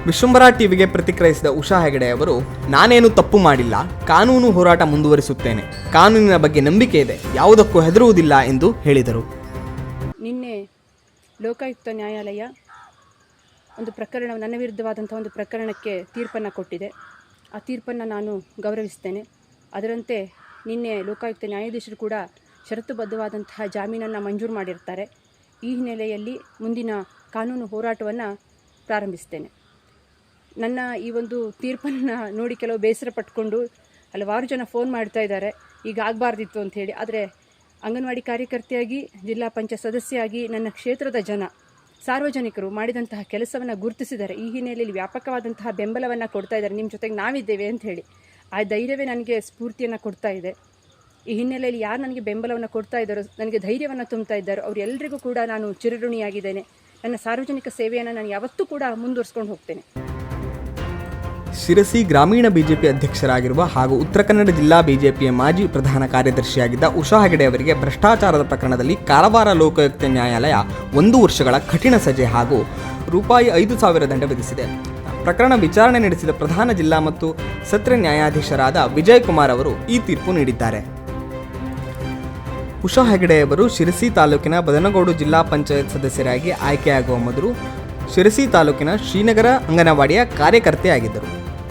ವಿಶ್ವಂಬರ ಟಿವಿಗೆ ಪ್ರತಿಕ್ರಿಯಿಸಿದ ಉಷಾ ಹೆಗಡೆ ಅವರು, ನಾನೇನು ತಪ್ಪು ಮಾಡಿಲ್ಲ, ಕಾನೂನು ಹೋರಾಟ ಮುಂದುವರಿಸುತ್ತೇನೆ, ಕಾನೂನಿನ ಬಗ್ಗೆ ನಂಬಿಕೆ ಇದೆ, ಯಾವುದಕ್ಕೂ ಹೆದರುವುದಿಲ್ಲ ಎಂದು ಹೇಳಿದರು. ನಿನ್ನೆ ಲೋಕಾಯುಕ್ತ ನ್ಯಾಯಾಲಯ ಒಂದು ಪ್ರಕರಣ, ನನ್ನ ವಿರುದ್ಧವಾದಂಥ ಒಂದು ಪ್ರಕರಣಕ್ಕೆ ತೀರ್ಪನ್ನು ಕೊಟ್ಟಿದೆ. ಆ ತೀರ್ಪನ್ನು ನಾನು ಗೌರವಿಸ್ತೇನೆ. ಅದರಂತೆ ನಿನ್ನೆ ಲೋಕಾಯುಕ್ತ ನ್ಯಾಯಾಧೀಶರು ಕೂಡ ಷರತ್ತುಬದ್ಧವಾದಂತಹ ಜಾಮೀನನ್ನು ಮಂಜೂರು ಮಾಡಿರ್ತಾರೆ. ಈ ಹಿನ್ನೆಲೆಯಲ್ಲಿ ಮುಂದಿನ ಕಾನೂನು ಹೋರಾಟವನ್ನು ಪ್ರಾರಂಭಿಸ್ತೇನೆ. ನನ್ನ ಈ ಒಂದು ತೀರ್ಪನ್ನು ನೋಡಿ ಕೆಲವು ಬೇಸರ ಪಟ್ಕೊಂಡು ಹಲವಾರು ಜನ ಫೋನ್ ಮಾಡ್ತಾ ಇದ್ದಾರೆ, ಈಗ ಆಗಬಾರ್ದಿತ್ತು ಅಂಥೇಳಿ. ಆದರೆ ಅಂಗನವಾಡಿ ಕಾರ್ಯಕರ್ತೆಯಾಗಿ, ಜಿಲ್ಲಾ ಪಂಚಾಯತ್ ಸದಸ್ಯೆಯಾಗಿ ನನ್ನ ಕ್ಷೇತ್ರದ ಜನ, ಸಾರ್ವಜನಿಕರು ಮಾಡಿದಂತಹ ಕೆಲಸವನ್ನು ಗುರುತಿಸಿದ್ದಾರೆ. ಈ ಹಿನ್ನೆಲೆಯಲ್ಲಿ ವ್ಯಾಪಕವಾದಂತಹ ಬೆಂಬಲವನ್ನು ಕೊಡ್ತಾ ಇದ್ದಾರೆ. ನಿಮ್ಮ ಜೊತೆಗೆ ನಾವಿದ್ದೇವೆ ಅಂತ ಹೇಳಿ ಆ ಧೈರ್ಯವೇ ನನಗೆ ಸ್ಫೂರ್ತಿಯನ್ನು ಕೊಡ್ತಾ ಇದೆ. ಈ ಹಿನ್ನೆಲೆಯಲ್ಲಿ ಯಾರು ನನಗೆ ಬೆಂಬಲವನ್ನು ಕೊಡ್ತಾ ಇದ್ದಾರೋ, ನನಗೆ ಧೈರ್ಯವನ್ನು ತುಂಬ್ತಾ ಇದ್ದಾರೋ ಅವರೆಲ್ಲರಿಗೂ ಕೂಡ ನಾನು ಚಿರಋಣಿಯಾಗಿದ್ದೇನೆ. ನನ್ನ ಸಾರ್ವಜನಿಕ ಸೇವೆಯನ್ನು ನಾನು ಯಾವತ್ತೂ ಕೂಡ ಮುಂದುವರಿಸ್ಕೊಂಡು ಹೋಗ್ತೇನೆ. ಶಿರಸಿ ಗ್ರಾಮೀಣ ಬಿಜೆಪಿ ಅಧ್ಯಕ್ಷರಾಗಿರುವ ಹಾಗೂ ಉತ್ತರ ಕನ್ನಡ ಜಿಲ್ಲಾ ಬಿಜೆಪಿಯ ಮಾಜಿ ಪ್ರಧಾನ ಕಾರ್ಯದರ್ಶಿಯಾಗಿದ್ದ ಉಷಾ ಹೆಗಡೆ ಅವರಿಗೆ ಭ್ರಷ್ಟಾಚಾರದ ಪ್ರಕರಣದಲ್ಲಿ ಕಾರವಾರ ಲೋಕಾಯುಕ್ತ ನ್ಯಾಯಾಲಯ 1 ವರ್ಷಗಳ ಕಠಿಣ ಸಜೆ ಹಾಗೂ ರೂಪಾಯಿ 5,000 ದಂಡ ವಿಧಿಸಿದೆ. ಪ್ರಕರಣ ವಿಚಾರಣೆ ನಡೆಸಿದ ಪ್ರಧಾನ ಜಿಲ್ಲಾ ಮತ್ತು ಸತ್ರ ನ್ಯಾಯಾಧೀಶರಾದ ವಿಜಯ್ ಕುಮಾರ್ ಅವರು ಈ ತೀರ್ಪು ನೀಡಿದ್ದಾರೆ. ಉಷಾ ಹೆಗಡೆ ಅವರು ಶಿರಸಿ ತಾಲೂಕಿನ ಬದನಗೋಡು ಜಿಲ್ಲಾ ಪಂಚಾಯತ್ ಸದಸ್ಯರಾಗಿ ಆಯ್ಕೆಯಾಗುವ ಮೊದಲು ಶಿರಸಿ ತಾಲೂಕಿನ ಶ್ರೀನಗರ ಅಂಗನವಾಡಿಯ ಕಾರ್ಯಕರ್ತೆಯಾಗಿದ್ದರು.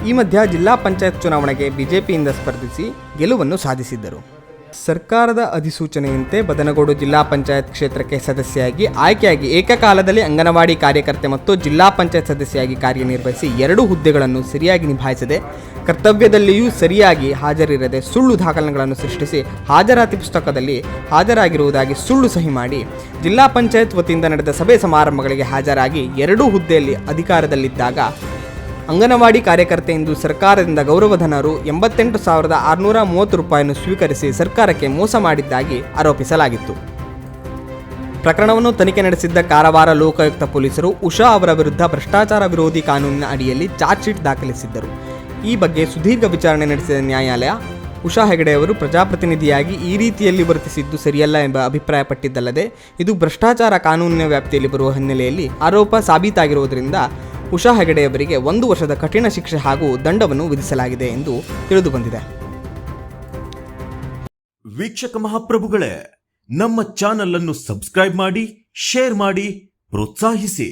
ಈ ಮಧ್ಯ ಜಿಲ್ಲಾ ಪಂಚಾಯತ್ ಚುನಾವಣೆಗೆ ಬಿಜೆಪಿಯಿಂದ ಸ್ಪರ್ಧಿಸಿ ಗೆಲುವನ್ನು ಸಾಧಿಸಿದ್ದರು. ಸರ್ಕಾರದ ಅಧಿಸೂಚನೆಯಂತೆ ಬದನಗೋಡು ಜಿಲ್ಲಾ ಪಂಚಾಯತ್ ಕ್ಷೇತ್ರಕ್ಕೆ ಸದಸ್ಯೆಯಾಗಿ ಆಯ್ಕೆಯಾಗಿ ಏಕಕಾಲದಲ್ಲಿ ಅಂಗನವಾಡಿ ಕಾರ್ಯಕರ್ತೆ ಮತ್ತು ಜಿಲ್ಲಾ ಪಂಚಾಯತ್ ಸದಸ್ಯೆಯಾಗಿ ಕಾರ್ಯನಿರ್ವಹಿಸಿ 2 ಹುದ್ದೆಗಳನ್ನು ಸರಿಯಾಗಿ ನಿಭಾಯಿಸದೆ, ಕರ್ತವ್ಯದಲ್ಲಿಯೂ ಸರಿಯಾಗಿ ಹಾಜರಿರದೆ ಸುಳ್ಳು ದಾಖಲೆಗಳನ್ನು ಸೃಷ್ಟಿಸಿ ಹಾಜರಾತಿ ಪುಸ್ತಕದಲ್ಲಿ ಹಾಜರಾಗಿರುವುದಾಗಿ ಸುಳ್ಳು ಸಹಿ ಮಾಡಿ ಜಿಲ್ಲಾ ಪಂಚಾಯತ್ ವತಿಯಿಂದ ನಡೆದ ಸಭೆ ಸಮಾರಂಭಗಳಿಗೆ ಹಾಜರಾಗಿ 2 ಹುದ್ದೆಯಲ್ಲಿ ಅಧಿಕಾರದಲ್ಲಿದ್ದಾಗ ಅಂಗನವಾಡಿ ಕಾರ್ಯಕರ್ತೆ ಎಂದು ಸರ್ಕಾರದಿಂದ ಗೌರವಧನ ರು 88,630 ರೂಪಾಯಿಯನ್ನು ಸ್ವೀಕರಿಸಿ ಸರ್ಕಾರಕ್ಕೆ ಮೋಸ ಮಾಡಿದ್ದಾಗಿ ಆರೋಪಿಸಲಾಗಿತ್ತು. ಪ್ರಕರಣವನ್ನು ತನಿಖೆ ನಡೆಸಿದ್ದ ಕಾರವಾರ ಲೋಕಾಯುಕ್ತ ಪೊಲೀಸರು ಉಷಾ ಅವರ ವಿರುದ್ಧ ಭ್ರಷ್ಟಾಚಾರ ವಿರೋಧಿ ಕಾನೂನಿನ ಅಡಿಯಲ್ಲಿ ಚಾರ್ಜ್ ಶೀಟ್ ದಾಖಲಿಸಿದ್ದರು. ಈ ಬಗ್ಗೆ ಸುದೀರ್ಘ ವಿಚಾರಣೆ ನಡೆಸಿದ ನ್ಯಾಯಾಲಯ ಉಷಾ ಹೆಗಡೆ ಅವರು ಪ್ರಜಾಪ್ರತಿನಿಧಿಯಾಗಿ ಈ ರೀತಿಯಲ್ಲಿ ವರ್ತಿಸಿದ್ದು ಸರಿಯಲ್ಲ ಎಂಬ ಅಭಿಪ್ರಾಯಪಟ್ಟಿದ್ದಲ್ಲದೆ, ಇದು ಭ್ರಷ್ಟಾಚಾರ ಕಾನೂನಿನ ವ್ಯಾಪ್ತಿಯಲ್ಲಿ ಬರುವ ಹಿನ್ನೆಲೆಯಲ್ಲಿ ಆರೋಪ ಸಾಬೀತಾಗಿರುವುದರಿಂದ ಉಷಾ ಹೆಗಡೆಯವರಿಗೆ 1 ವರ್ಷದ ಕಠಿಣ ಶಿಕ್ಷೆ ಹಾಗೂ ದಂಡವನ್ನು ವಿಧಿಸಲಾಗಿದೆ ಎಂದು ತಿಳಿದುಬಂದಿದೆ. ವೀಕ್ಷಕ ಮಹಾಪ್ರಭುಗಳೇ, ನಮ್ಮ ಚಾನಲ್ ಅನ್ನು ಸಬ್ಸ್ಕ್ರೈಬ್ ಮಾಡಿ, ಶೇರ್ ಮಾಡಿ, ಪ್ರೋತ್ಸಾಹಿಸಿ.